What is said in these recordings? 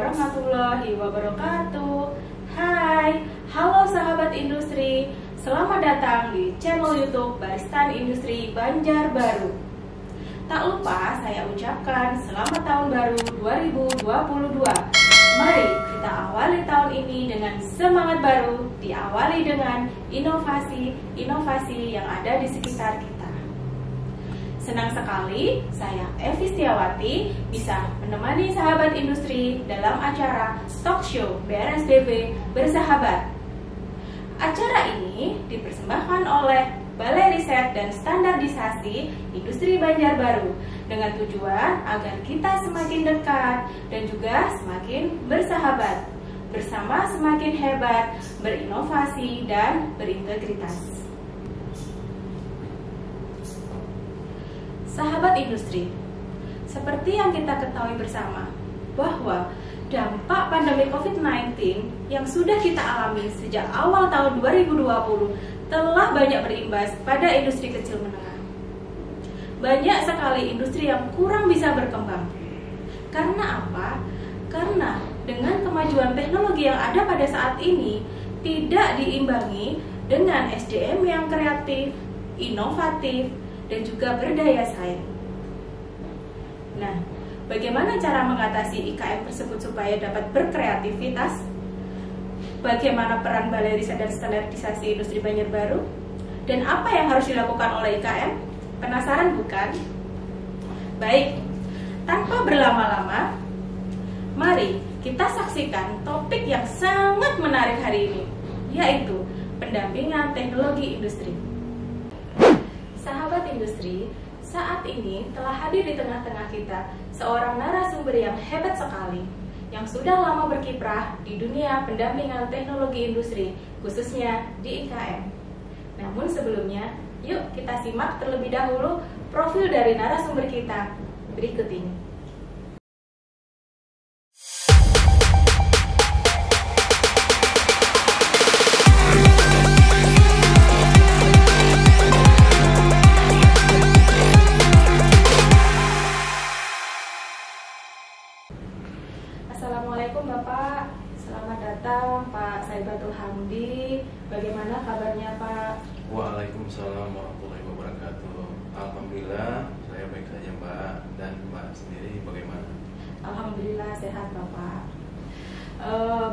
warahmatullahi wabarakatuh. Hai, halo sahabat industri. Selamat datang di channel YouTube Baristan Industri Banjarbaru. Tak lupa saya ucapkan selamat tahun baru 2022. Mari kita awali tahun ini dengan semangat baru, diawali dengan inovasi-inovasi yang ada di sekitar kita. Senang sekali saya Evi Setiawati bisa menemani sahabat industri dalam acara talk show BRSDB Bersahabat. Acara ini dipersembahkan oleh Balai Riset dan Standarisasi Industri Banjarbaru dengan tujuan agar kita semakin dekat dan juga semakin bersahabat, bersama semakin hebat, berinovasi dan berintegritas. Sahabat industri, seperti yang kita ketahui bersama bahwa dampak pandemi COVID-19 yang sudah kita alami sejak awal tahun 2020 telah banyak berimbas pada industri kecil menengah. Banyak sekali industri yang kurang bisa berkembang. Karena apa? Karena dengan kemajuan teknologi yang ada pada saat ini tidak diimbangi dengan SDM yang kreatif, inovatif, dan juga berdaya saing. Nah, bagaimana cara mengatasi IKM tersebut supaya dapat berkreativitas? Bagaimana peran Balai Riset dan Standarisasi Industri Banjarbaru? Dan apa yang harus dilakukan oleh IKM? Penasaran bukan? Baik, tanpa berlama-lama, mari kita saksikan topik yang sangat menarik hari ini, yaitu pendampingan teknologi industri. Sahabat industri, saat ini telah hadir di tengah-tengah kita seorang narasumber yang hebat sekali, yang sudah lama berkiprah di dunia pendampingan teknologi industri, khususnya di IKM. Namun sebelumnya, yuk kita simak terlebih dahulu profil dari narasumber kita berikut ini. Assalamualaikum Bapak, selamat datang Pak Saibatul Hamdi. Bagaimana kabarnya Pak? Waalaikumsalam warahmatullahi wabarakatuh. Alhamdulillah, saya baik saja Mbak. Dan Mbak sendiri bagaimana? Alhamdulillah sehat Bapak.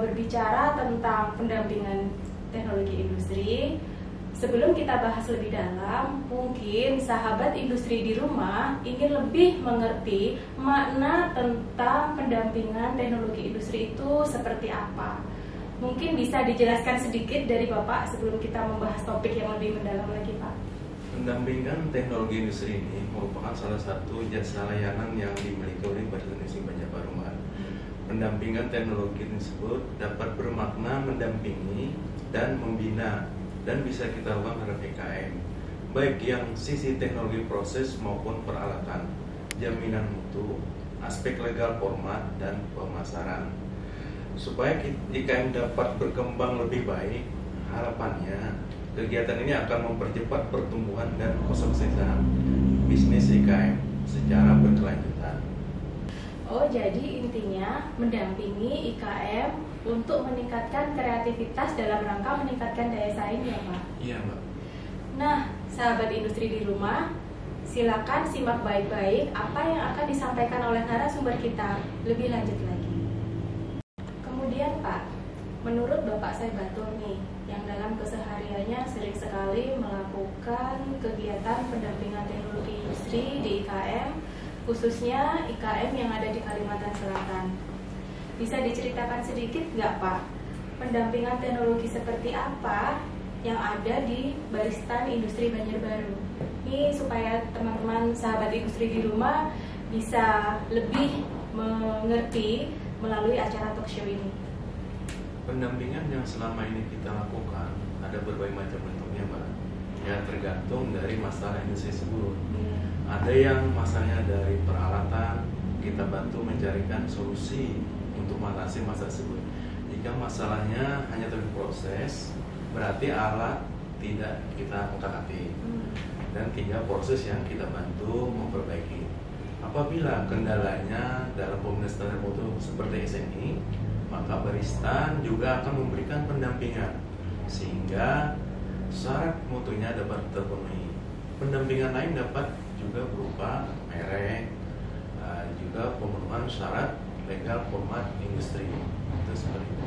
Berbicara tentang pendampingan teknologi industri, sebelum kita bahas lebih dalam, mungkin sahabat industri di rumah ingin lebih mengerti makna tentang pendampingan teknologi industri itu seperti apa. Mungkin bisa dijelaskan sedikit dari Bapak sebelum kita membahas topik yang lebih mendalam lagi Pak. Pendampingan teknologi industri ini merupakan salah satu jasa layanan yang dimiliki oleh Baristan Industri Banjarbaru. Pendampingan teknologi tersebut dapat bermakna mendampingi dan membina dan bisa kita lakukan terhadap IKM, baik yang sisi teknologi proses maupun peralatan, jaminan mutu, aspek legal format, dan pemasaran. Supaya IKM dapat berkembang lebih baik, harapannya kegiatan ini akan mempercepat pertumbuhan dan kesuksesan bisnis IKM secara berkelanjutan. Oh, jadi intinya mendampingi IKM untuk meningkatkan kreativitas dalam rangka meningkatkan daya saing ya Pak? Iya Mbak. Nah, sahabat industri di rumah, silakan simak baik-baik apa yang akan disampaikan oleh narasumber kita lebih lanjut lagi. Kemudian Pak, menurut Bapak Saibatul nih, yang dalam kesehariannya sering sekali melakukan kegiatan pendampingan teknologi industri di IKM, khususnya IKM yang ada di Kalimantan Selatan. Bisa diceritakan sedikit nggak Pak, pendampingan teknologi seperti apa yang ada di Baristan Industri Banjarbaru? Ini supaya teman-teman sahabat industri di rumah bisa lebih mengerti melalui acara talk show ini. Pendampingan yang selama ini kita lakukan ada berbagai macam bentuknya Mbak. Ya tergantung dari masalah industri tersebut. Ada yang masalahnya dari peralatan, kita bantu mencarikan solusi untuk mengatasi masalah tersebut. Jika masalahnya hanya terkait proses, berarti alat tidak kita utak-atik dan tinggal proses yang kita bantu memperbaiki. Apa Apabila kendalanya dalam pemilihan standar mutu seperti SNI, maka Baristan juga akan memberikan pendampingan sehingga syarat mutunya dapat terpenuhi. Pendampingan lain dapat juga berupa merek, juga pemenuhan syarat legal format industri. Itu seperti itu.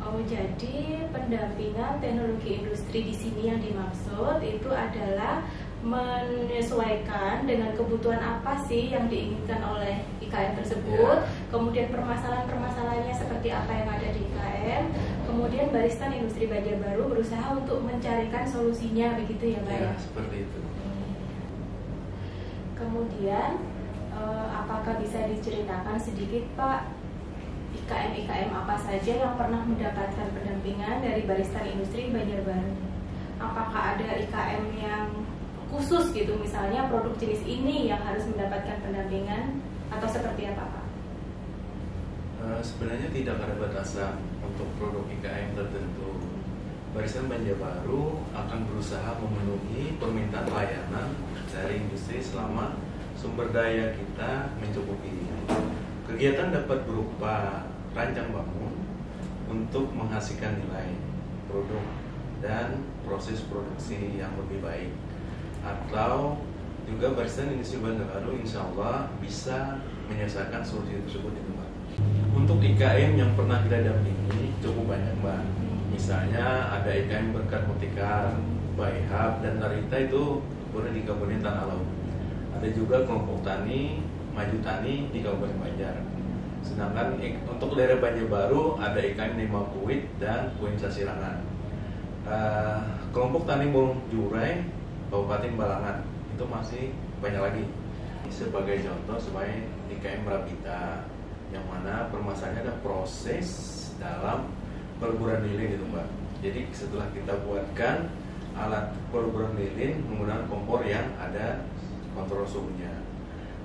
Oh, jadi pendampingan teknologi industri di sini yang dimaksud itu adalah menyesuaikan dengan kebutuhan apa sih yang diinginkan oleh IKM tersebut, kemudian permasalahan-permasalahannya seperti apa yang ada di IKM, kemudian Baristan Industri Banjarbaru berusaha untuk mencarikan solusinya, begitu ya Mbak? Ya, seperti itu. Kemudian apakah bisa diceritakan sedikit Pak, IKM-IKM apa saja yang pernah mendapatkan pendampingan dari Baristan Industri Banjarbaru? Apakah ada IKM yang khusus gitu, misalnya produk jenis ini yang harus mendapatkan pendampingan, atau seperti apa Pak? Sebenarnya tidak ada batasan untuk produk IKM tertentu. Baristan Banjarbaru akan berusaha memenuhi permintaan layanan dari industri selama sumber daya kita mencukupi. Kegiatan dapat berupa rancang bangun untuk menghasilkan nilai produk dan proses produksi yang lebih baik, atau juga Baristan Industri Banjarbaru insya Allah bisa menyelesaikan solusi tersebut di tempat. Untuk IKM yang pernah kita dampingi cukup banyak Mbak. Misalnya ada IKM Berkat Mutikar, Baihab, dan Narita itu boleh di Kabupaten Tanah Laut. Ada juga kelompok tani Maju Tani di Kabupaten Banjar. Sedangkan untuk daerah Banjarbaru ada IKM Limau Kuit dan Kuin Sasirangan. Kelompok tani Burung Jurai Kabupaten Balangan itu masih banyak lagi. Sebagai contoh supaya IKM Rabita, yang mana permasalahannya ada proses dalam peleburan lilin itu Mbak. Jadi setelah kita buatkan alat peleburan lilin menggunakan kompor yang ada kontrol suhunya.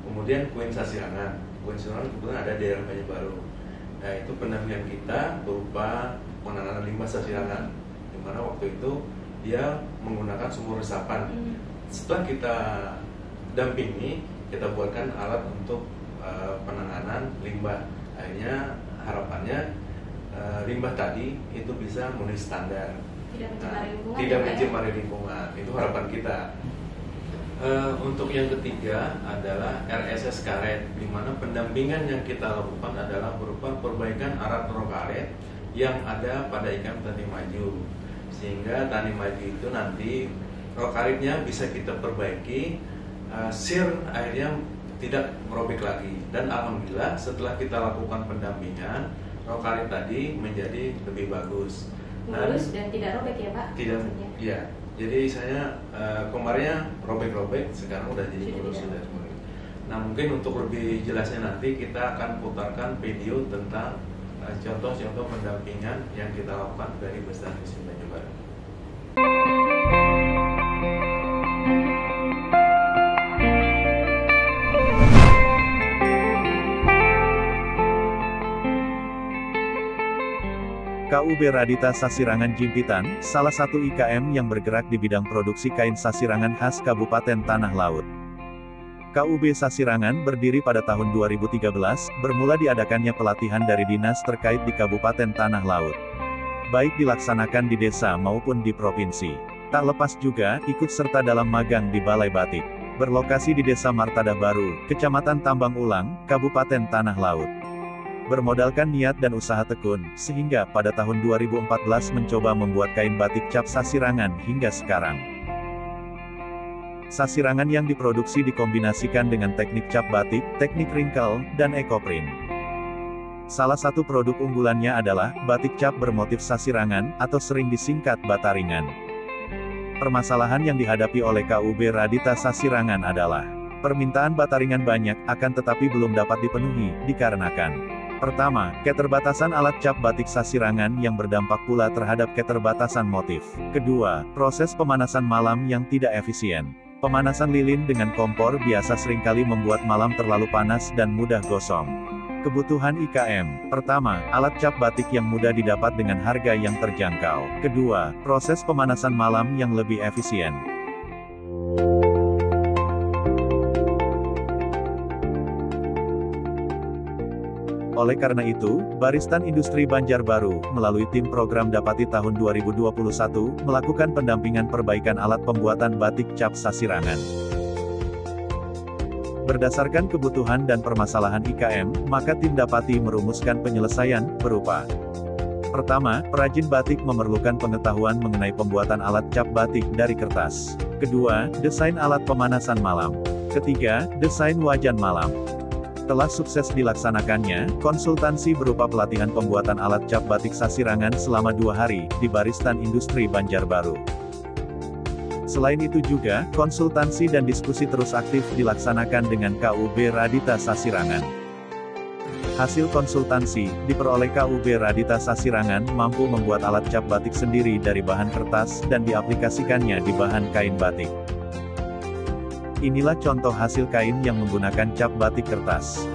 Kemudian Kuin Sasirangan kebetulan ada di daerah Banjarbaru. Nah itu pendampingan kita berupa penanganan limbah Sasirangan, di mana waktu itu dia menggunakan sumur resapan. Setelah kita dampingi, kita buatkan alat untuk penanganan limbah. Akhirnya harapannya limbah tadi itu bisa memenuhi standar, tidak mencemari lingkungan. Itu harapan kita. Untuk yang ketiga adalah RSS karet, di mana pendampingan yang kita lakukan adalah berupa perbaikan alat roh karet yang ada pada IKM Tani Maju, sehingga Tani Maju itu nanti roh karetnya bisa kita perbaiki, sir akhirnya tidak merobek lagi. Dan alhamdulillah setelah kita lakukan pendampingan, roh karet tadi menjadi lebih bagus, mulus dan tidak robek ya Pak? Tidak, iya. Jadi saya kemarinnya robek-robek, sekarang udah jadi mulus sudah semua. Nah mungkin untuk lebih jelasnya nanti kita akan putarkan video tentang contoh-contoh pendampingan yang kita lakukan dari Baristan Industri Banjarbaru. KUB Radita Sasirangan Jimpitan, salah satu IKM yang bergerak di bidang produksi kain sasirangan khas Kabupaten Tanah Laut. KUB Sasirangan berdiri pada tahun 2013, bermula diadakannya pelatihan dari dinas terkait di Kabupaten Tanah Laut, baik dilaksanakan di desa maupun di provinsi. Tak lepas juga, ikut serta dalam magang di Balai Batik, berlokasi di Desa Martadah Baru, Kecamatan Tambang Ulang, Kabupaten Tanah Laut. Bermodalkan niat dan usaha tekun, sehingga pada tahun 2014 mencoba membuat kain batik cap sasirangan hingga sekarang. Sasirangan yang diproduksi dikombinasikan dengan teknik cap batik, teknik wrinkle, dan ekoprint. Salah satu produk unggulannya adalah batik cap bermotif sasirangan, atau sering disingkat bataringan. Permasalahan yang dihadapi oleh KUB Radita Sasirangan adalah permintaan bataringan banyak, akan tetapi belum dapat dipenuhi, dikarenakan pertama, keterbatasan alat cap batik sasirangan yang berdampak pula terhadap keterbatasan motif. Kedua, proses pemanasan malam yang tidak efisien. Pemanasan lilin dengan kompor biasa seringkali membuat malam terlalu panas dan mudah gosong. Kebutuhan IKM. Pertama, alat cap batik yang mudah didapat dengan harga yang terjangkau. Kedua, proses pemanasan malam yang lebih efisien. Oleh karena itu, Baristan Industri Banjarbaru, melalui tim program Dapati tahun 2021, melakukan pendampingan perbaikan alat pembuatan batik cap Sasirangan. Berdasarkan kebutuhan dan permasalahan IKM, maka tim Dapati merumuskan penyelesaian, berupa: pertama, perajin batik memerlukan pengetahuan mengenai pembuatan alat cap batik dari kertas. Kedua, desain alat pemanasan malam. Ketiga, desain wajan malam. Setelah sukses dilaksanakannya, konsultansi berupa pelatihan pembuatan alat cap batik Sasirangan selama 2 hari, di Baristan Industri Banjarbaru. Selain itu juga, konsultansi dan diskusi terus aktif dilaksanakan dengan KUB Radita Sasirangan. Hasil konsultansi, diperoleh KUB Radita Sasirangan mampu membuat alat cap batik sendiri dari bahan kertas dan diaplikasikannya di bahan kain batik. Inilah contoh hasil kain yang menggunakan cap batik kertas.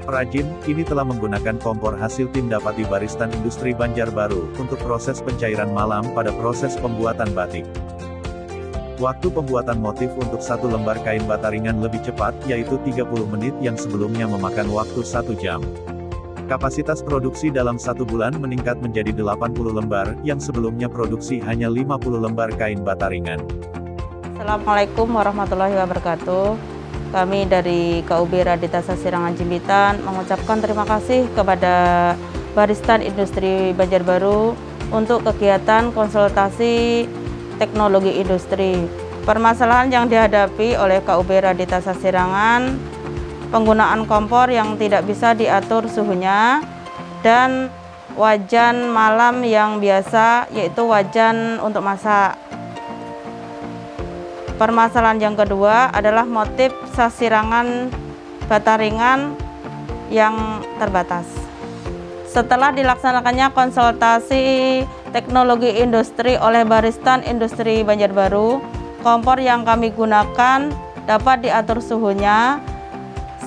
Perajin, kini telah menggunakan kompor hasil tim Dapati Baristan Industri Banjarbaru, untuk proses pencairan malam pada proses pembuatan batik. Waktu pembuatan motif untuk 1 lembar kain bataringan lebih cepat, yaitu 30 menit yang sebelumnya memakan waktu 1 jam. Kapasitas produksi dalam 1 bulan meningkat menjadi 80 lembar, yang sebelumnya produksi hanya 50 lembar kain bataringan. Assalamualaikum warahmatullahi wabarakatuh. Kami dari KUB Radita Sasirangan Jimbitan mengucapkan terima kasih kepada Baristan Industri Banjarbaru untuk kegiatan konsultasi teknologi industri. Permasalahan yang dihadapi oleh KUB Radita Sasirangan, penggunaan kompor yang tidak bisa diatur suhunya, dan wajan malam yang biasa, yaitu wajan untuk masak. Permasalahan yang kedua adalah motif Sasirangan bataringan yang terbatas. Setelah dilaksanakannya konsultasi teknologi industri oleh Baristan Industri Banjarbaru, kompor yang kami gunakan dapat diatur suhunya,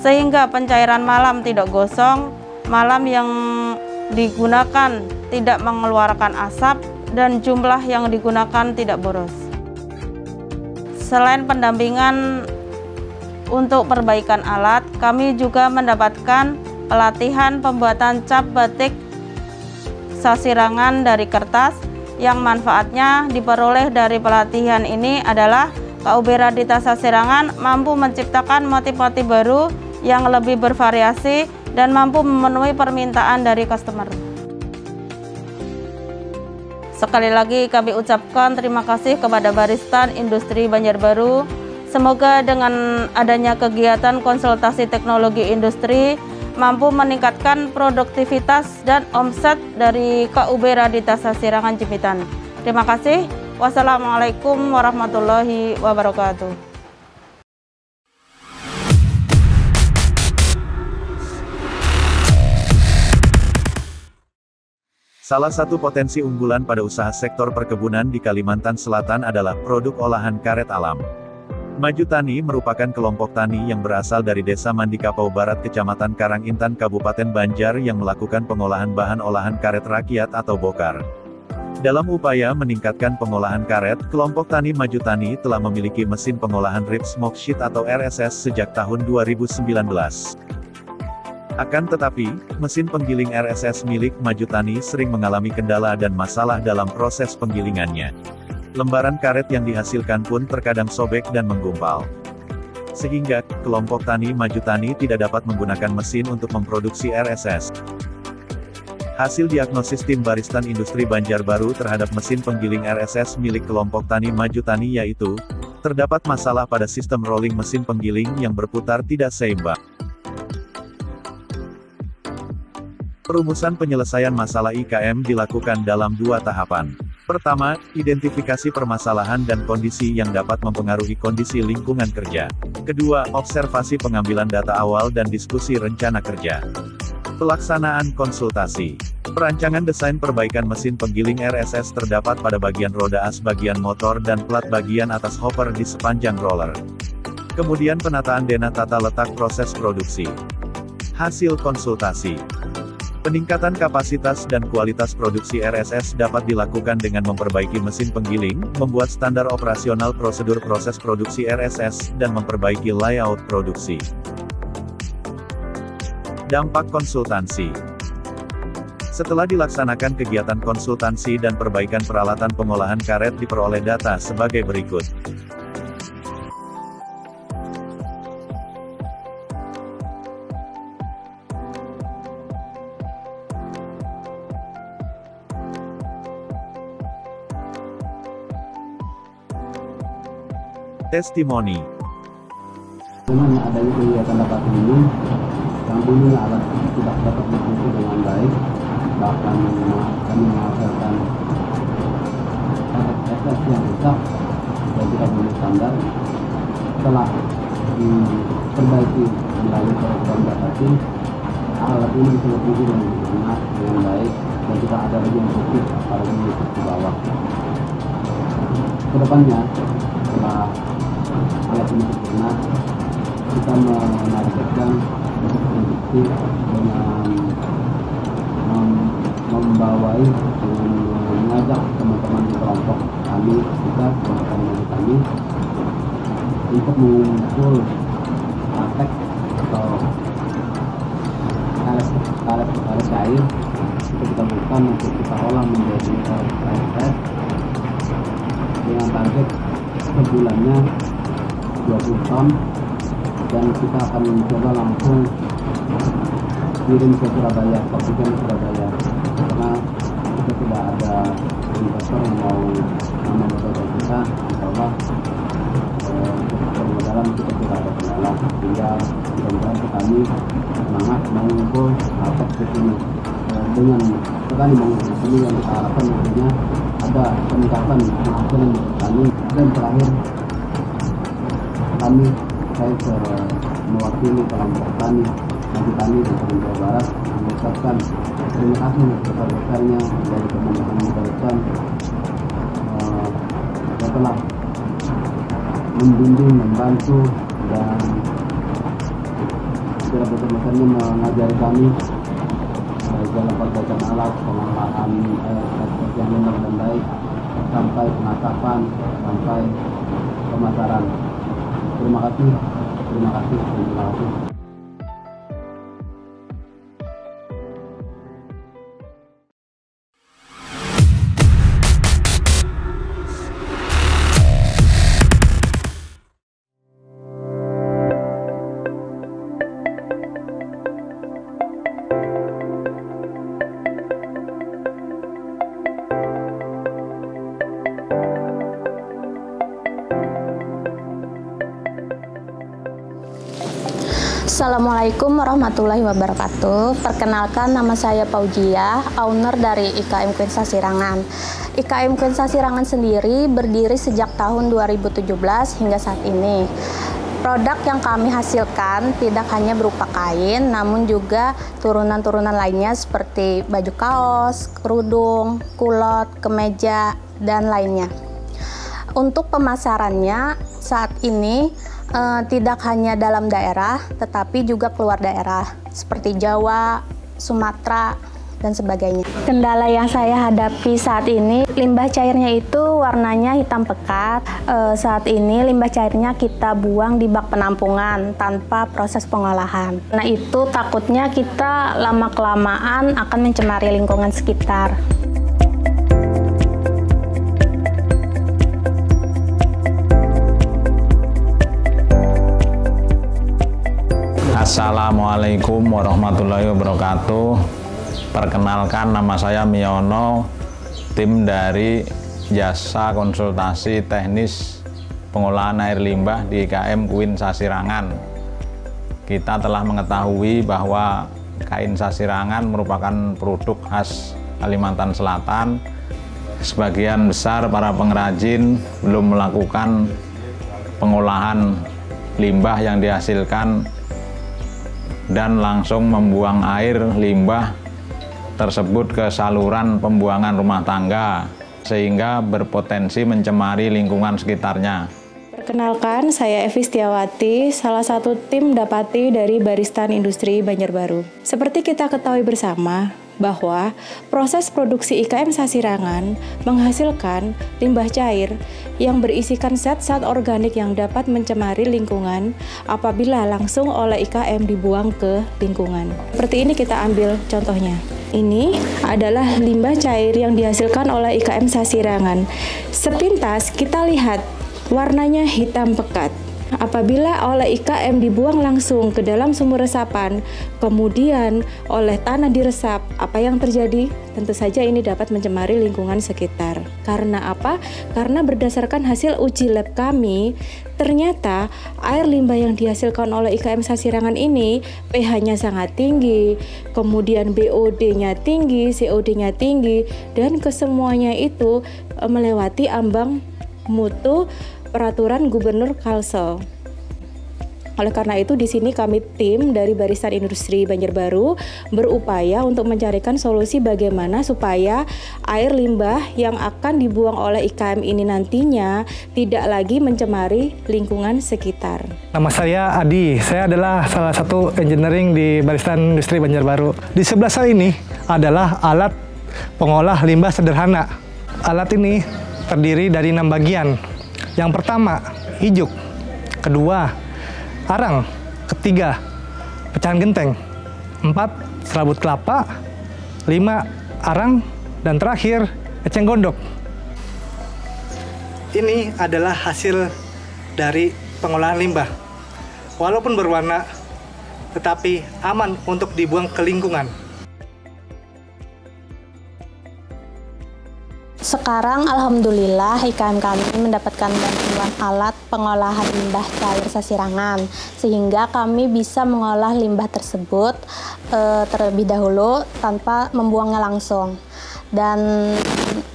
sehingga pencairan malam tidak gosong, malam yang digunakan tidak mengeluarkan asap, dan jumlah yang digunakan tidak boros. Selain pendampingan untuk perbaikan alat, kami juga mendapatkan pelatihan pembuatan cap batik Sasirangan dari kertas, yang manfaatnya diperoleh dari pelatihan ini adalah KUB Radita Sasirangan mampu menciptakan motif-motif baru yang lebih bervariasi dan mampu memenuhi permintaan dari customer. Sekali lagi kami ucapkan terima kasih kepada Baristan Industri Banjarbaru. Semoga dengan adanya kegiatan konsultasi teknologi industri mampu meningkatkan produktivitas dan omset dari KUB Radita Sasirangan Jimbitan. Terima kasih. Wassalamualaikum warahmatullahi wabarakatuh. Salah satu potensi unggulan pada usaha sektor perkebunan di Kalimantan Selatan adalah produk olahan karet alam. Maju Tani merupakan kelompok tani yang berasal dari Desa Mandikapau Barat Kecamatan Karangintan Kabupaten Banjar yang melakukan pengolahan bahan olahan karet rakyat atau bokar. Dalam upaya meningkatkan pengolahan karet, kelompok tani Maju Tani telah memiliki mesin pengolahan rib smoke sheet atau RSS sejak tahun 2019. Akan tetapi, mesin penggiling RSS milik Maju Tani sering mengalami kendala dan masalah dalam proses penggilingannya. Lembaran karet yang dihasilkan pun terkadang sobek dan menggumpal. Sehingga, kelompok tani Maju Tani tidak dapat menggunakan mesin untuk memproduksi RSS. Hasil diagnosis tim Baristan Industri Banjarbaru terhadap mesin penggiling RSS milik kelompok tani Maju Tani yaitu, terdapat masalah pada sistem rolling mesin penggiling yang berputar tidak seimbang. Perumusan penyelesaian masalah IKM dilakukan dalam 2 tahapan. Pertama, identifikasi permasalahan dan kondisi yang dapat mempengaruhi kondisi lingkungan kerja. Kedua, observasi pengambilan data awal dan diskusi rencana kerja. Pelaksanaan konsultasi. Perancangan desain perbaikan mesin penggiling RSS terdapat pada bagian roda as bagian motor dan plat bagian atas hopper di sepanjang roller. Kemudian penataan denah tata letak proses produksi. Hasil konsultasi. Peningkatan kapasitas dan kualitas produksi RSS dapat dilakukan dengan memperbaiki mesin penggiling, membuat standar operasional prosedur proses produksi RSS, dan memperbaiki layout produksi. Dampak konsultansi. Setelah dilaksanakan kegiatan konsultansi dan perbaikan peralatan pengolahan karet, diperoleh data sebagai berikut. Testimoni. Dengan adanya kegiatan dapat ini, yang dulunya alat tidak dapat berfungsi dengan baik, bahkan kami menghasilkan efek yang rusak dan tidak memenuhi standar. Setelah diperbaiki melalui program dapatin, alat ini bisa berfungsi dengan baik dan tidak ada lagi yang rusak, apalagi di bawah. Kedepannya, setelah alat ini sempurna, kita menargetkan untuk produksi dengan membawai dengan mengajak teman-teman di kelompok kami, teman-teman kami untuk mengumpul praktek atau karet cair itu kita bukan untuk kita olah menjadi karet dengan target sebulannya 20 ton, dan kita akan mencoba langsung kirim ke Surabaya, pabrikan ke Surabaya, karena kita tidak ada investor yang mau memodalkan kita. Insyaallah untuk permodalan kita tidak ada kendala, sehingga mudah-mudahan kami semangat mengumpul aset ke sini. Dengan petani mengumpul ke sini, yang kita harapkan nantinya ada peningkatan penghasilan di petani. Dan terakhir, saya mewakili kelompok petani di Jawa Barat mengucapkan terima kasih sebesar-besarnya dari teman-teman Barusan setelah membimbing, membantu, dan sebesar-besarnya mengajari kami dalam perbaikan alat, pengolahan yang benar dan baik, sampai pengasapan, sampai pemasaran. Terima kasih. Assalamualaikum warahmatullahi wabarakatuh. Perkenalkan, nama saya Paujia, owner dari IKM Queen Sasirangan. IKM Queen Sasirangan sendiri berdiri sejak tahun 2017 hingga saat ini. Produk yang kami hasilkan tidak hanya berupa kain, namun juga turunan-turunan lainnya seperti baju kaos, kerudung, kulot, kemeja, dan lainnya. Untuk pemasarannya saat ini tidak hanya dalam daerah, tetapi juga keluar daerah, seperti Jawa, Sumatera, dan sebagainya. Kendala yang saya hadapi saat ini, limbah cairnya itu warnanya hitam pekat. Saat ini limbah cairnya kita buang di bak penampungan tanpa proses pengolahan. Nah, itu takutnya kita lama-kelamaan akan mencemari lingkungan sekitar. Assalamualaikum warahmatullahi wabarakatuh. Perkenalkan, nama saya Miono, tim dari Jasa Konsultasi Teknis Pengolahan Air Limbah di IKM Queen Sasirangan. Kita telah mengetahui bahwa kain sasirangan merupakan produk khas Kalimantan Selatan. Sebagian besar para pengrajin belum melakukan pengolahan limbah yang dihasilkan dan langsung membuang air limbah tersebut ke saluran pembuangan rumah tangga, sehingga berpotensi mencemari lingkungan sekitarnya. Perkenalkan, saya Evi Setiawati, salah satu tim Dapati dari Baristan Industri Banjarbaru. Seperti kita ketahui bersama, bahwa proses produksi IKM Sasirangan menghasilkan limbah cair yang berisikan zat-zat organik yang dapat mencemari lingkungan apabila langsung oleh IKM dibuang ke lingkungan. Seperti ini kita ambil contohnya. Ini adalah limbah cair yang dihasilkan oleh IKM Sasirangan. Sepintas kita lihat warnanya hitam pekat. Apabila oleh IKM dibuang langsung ke dalam sumur resapan, kemudian oleh tanah diresap, apa yang terjadi? Tentu saja ini dapat mencemari lingkungan sekitar. Karena apa? Karena berdasarkan hasil uji lab kami, ternyata air limbah yang dihasilkan oleh IKM Sasirangan ini pH-nya sangat tinggi, kemudian BOD-nya tinggi, COD-nya tinggi, dan kesemuanya itu melewati ambang mutu peraturan Gubernur Kalsel. Oleh karena itu di sini kami tim dari Barisan Industri Banjarbaru berupaya untuk mencarikan solusi bagaimana supaya air limbah yang akan dibuang oleh IKM ini nantinya tidak lagi mencemari lingkungan sekitar. Nama saya Adi, saya adalah salah satu engineering di Barisan Industri Banjarbaru. Di sebelah saya ini adalah alat pengolah limbah sederhana. Alat ini terdiri dari 6 bagian. Yang pertama, ijuk. Kedua, arang. Ketiga, pecahan genteng. 4, serabut kelapa. 5, arang. Dan terakhir, eceng gondok. Ini adalah hasil dari pengolahan limbah. Walaupun berwarna, tetapi aman untuk dibuang ke lingkungan. Sekarang alhamdulillah IKM kami mendapatkan bantuan alat pengolahan limbah cair Sasirangan sehingga kami bisa mengolah limbah tersebut terlebih dahulu tanpa membuangnya langsung dan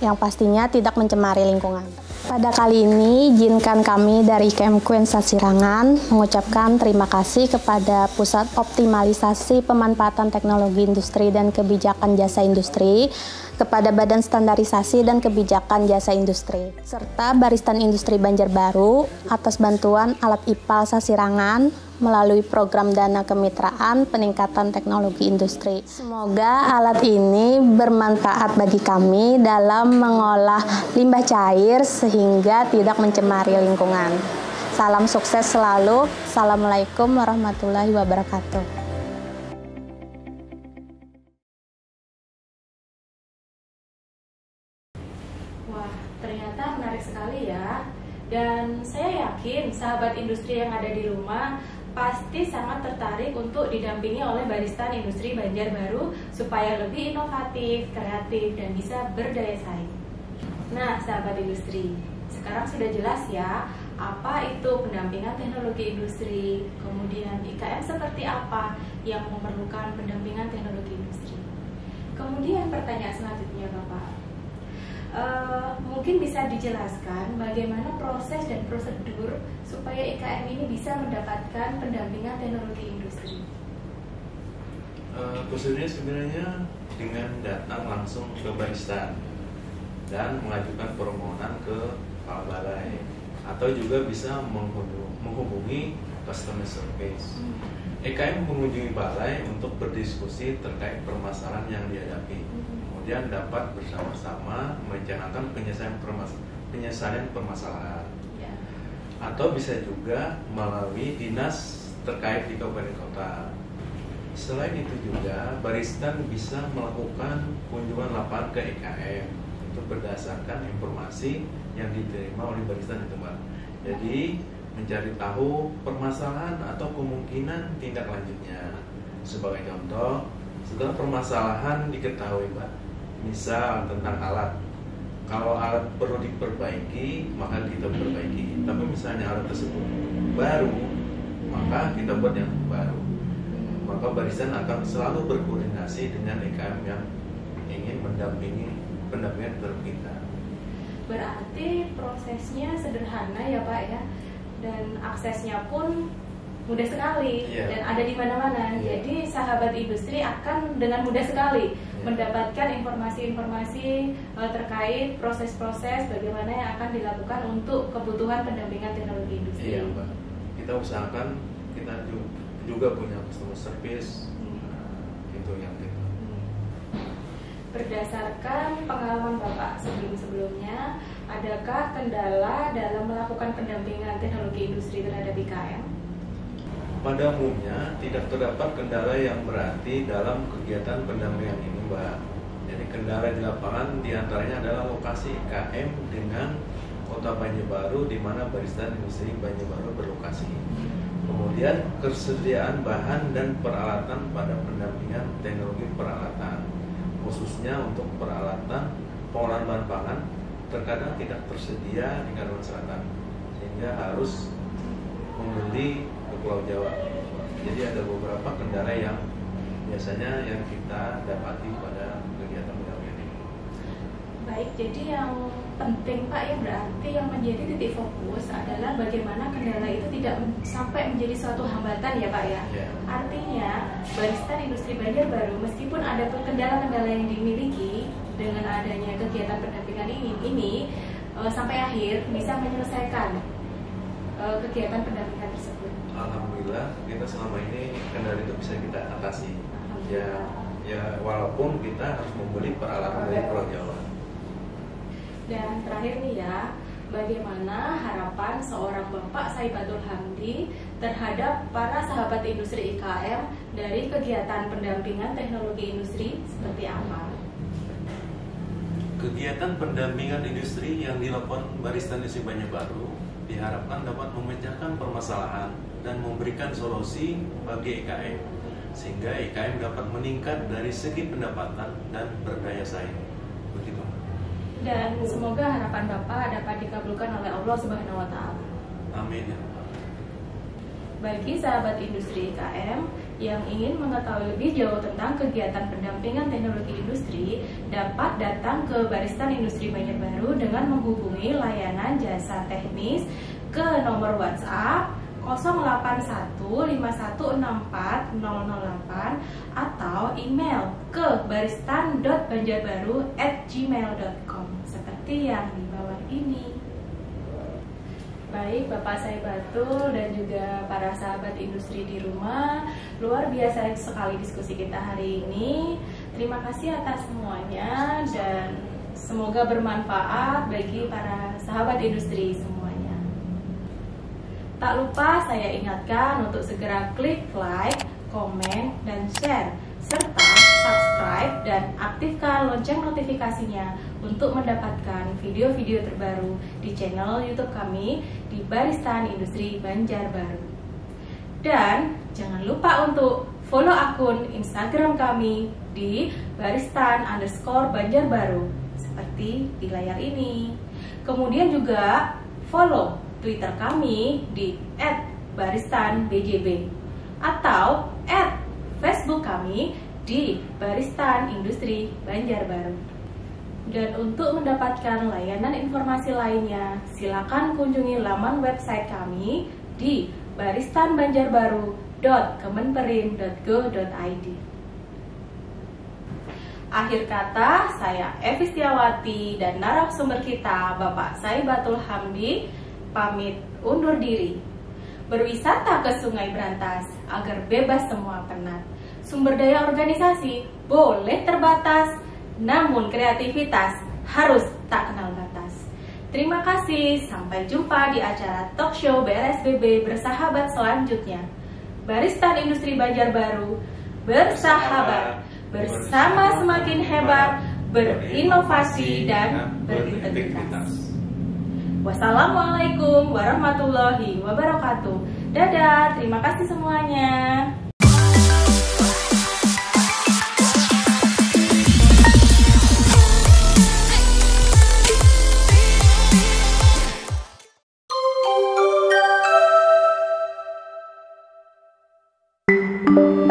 yang pastinya tidak mencemari lingkungan. Pada kali ini izinkan kami dari IKM UIN Sasirangan mengucapkan terima kasih kepada Pusat Optimalisasi Pemanfaatan Teknologi Industri dan Kebijakan Jasa Industri, kepada Badan Standarisasi dan Kebijakan Jasa Industri, serta Barisan Industri Banjarbaru atas bantuan alat IPAL Sasirangan melalui program dana kemitraan peningkatan teknologi industri. Semoga alat ini bermanfaat bagi kami dalam mengolah limbah cair sehingga tidak mencemari lingkungan. Salam sukses selalu. Assalamualaikum warahmatullahi wabarakatuh. Ternyata menarik sekali ya, dan saya yakin sahabat industri yang ada di rumah pasti sangat tertarik untuk didampingi oleh Barisan Industri Banjarbaru supaya lebih inovatif, kreatif, dan bisa berdaya saing. Nah sahabat industri, sekarang sudah jelas ya apa itu pendampingan teknologi industri, kemudian IKM seperti apa yang memerlukan pendampingan teknologi industri. Kemudian pertanyaan selanjutnya Bapak, mungkin bisa dijelaskan bagaimana proses dan prosedur supaya IKM ini bisa mendapatkan pendampingan teknologi industri? Prosedurnya sebenarnya dengan datang langsung ke Barisan dan mengajukan permohonan ke Kepala Balai, atau juga bisa menghubungi customer service. IKM mengunjungi balai untuk berdiskusi terkait permasalahan yang dihadapi. Kemudian dapat bersama-sama merencanakan penyelesaian permasalahan. Atau bisa juga melalui dinas terkait di kabupaten kota. Selain itu juga Barisan bisa melakukan kunjungan lapangan ke IKM untuk berdasarkan informasi yang diterima oleh Barisan itu, Mbak. Jadi mencari tahu permasalahan atau kemungkinan tindak lanjutnya. Sebagai contoh, setelah permasalahan diketahui, Mbak, misal tentang alat, kalau alat perlu diperbaiki maka kita perbaiki, tapi misalnya alat tersebut baru maka kita buat yang baru. Maka Barisan akan selalu berkoordinasi dengan IKM yang ingin mendampingi pendampingan produk kita. Berarti prosesnya sederhana ya Pak ya, dan aksesnya pun mudah sekali dan ada di mana-mana. Jadi sahabat industri akan dengan mudah sekali mendapatkan informasi-informasi terkait proses-proses bagaimana yang akan dilakukan untuk kebutuhan pendampingan teknologi industri. Iya, Mbak. Kita usahakan kita juga punya customer service. Itu yang kita. Berdasarkan pengalaman Bapak sebelum-sebelumnya, adakah kendala dalam melakukan pendampingan teknologi industri terhadap IKM? Pada umumnya tidak terdapat kendala yang berarti dalam kegiatan pendampingan ini, Mbak. Jadi kendala di lapangan diantaranya adalah lokasi IKM dengan Kota Banjarbaru di mana Baristan Industri Banjarbaru berlokasi. Kemudian ketersediaan bahan dan peralatan pada pendampingan teknologi peralatan, khususnya untuk peralatan pengolahan bahan pangan terkadang tidak tersedia di Kalimantan Selatan, sehingga harus membeli ke Pulau Jawa. Jadi ada beberapa kendala yang biasanya yang kita dapati pada kegiatan pendampingan ini. Baik, jadi yang penting Pak ya berarti yang menjadi titik fokus adalah bagaimana kendala itu tidak sampai menjadi suatu hambatan ya Pak ya. Artinya Baristan Industri Banjarbaru meskipun ada kendala-kendala yang dimiliki dengan adanya kegiatan pendampingan ini sampai akhir bisa menyelesaikan kegiatan pendampingan tersebut. Alhamdulillah kita selama ini kendala itu bisa kita atasi. Ya walaupun kita harus membeli peralatan dari Pulau Jawa. Dan terakhir nih ya, bagaimana harapan seorang Bapak Saibatul Hamdi terhadap para sahabat industri IKM dari kegiatan pendampingan teknologi industri seperti apa? Kegiatan pendampingan industri yang dilakukan Baristan Industri Banjarbaru diharapkan dapat memecahkan permasalahan dan memberikan solusi bagi IKM, sehingga IKM dapat meningkat dari segi pendapatan dan berdaya saing. Begitu. Dan semoga harapan Bapak dapat dikabulkan oleh Allah Subhanahu wa Ta'ala. Amin. Bagi sahabat industri IKM yang ingin mengetahui lebih jauh tentang kegiatan pendampingan teknologi industri, dapat datang ke Baristan Industri Banjarbaru dengan menghubungi layanan jasa teknis ke nomor WhatsApp 08151640008 atau email ke baristan.banjarbaru@gmail.com seperti yang di bawah ini. Baik Bapak Saibatul dan juga para sahabat industri di rumah, luar biasa sekali diskusi kita hari ini. Terima kasih atas semuanya dan semoga bermanfaat bagi para sahabat industri semuanya. Tak lupa saya ingatkan untuk segera klik like, komen, dan share, serta subscribe dan aktifkan lonceng notifikasinya untuk mendapatkan video-video terbaru di channel YouTube kami di Baristan Industri Banjarbaru. Dan jangan lupa untuk follow akun Instagram kami di baristan_banjarbaru seperti di layar ini. Kemudian juga follow Twitter kami di @baristanbjb atau Facebook kami di Baristan Industri Banjarbaru. Dan untuk mendapatkan layanan informasi lainnya, silakan kunjungi laman website kami di baristanbanjarbaru.kemenperin.go.id. Akhir kata, saya Evi Setiawati dan narasumber kita Bapak Saibatul Hamdi pamit undur diri. Berwisata ke Sungai Brantas agar bebas semua penat. Sumber daya organisasi boleh terbatas, namun kreativitas harus tak kenal batas. Terima kasih, sampai jumpa di acara talk show BRSBB bersahabat selanjutnya. Baristan Industri Banjarbaru bersahabat, bersama semakin hebat, berinovasi dan berintegritas. Wassalamualaikum warahmatullahi wabarakatuh. Dadah, terima kasih semuanya.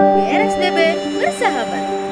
BRSBB bersahabat.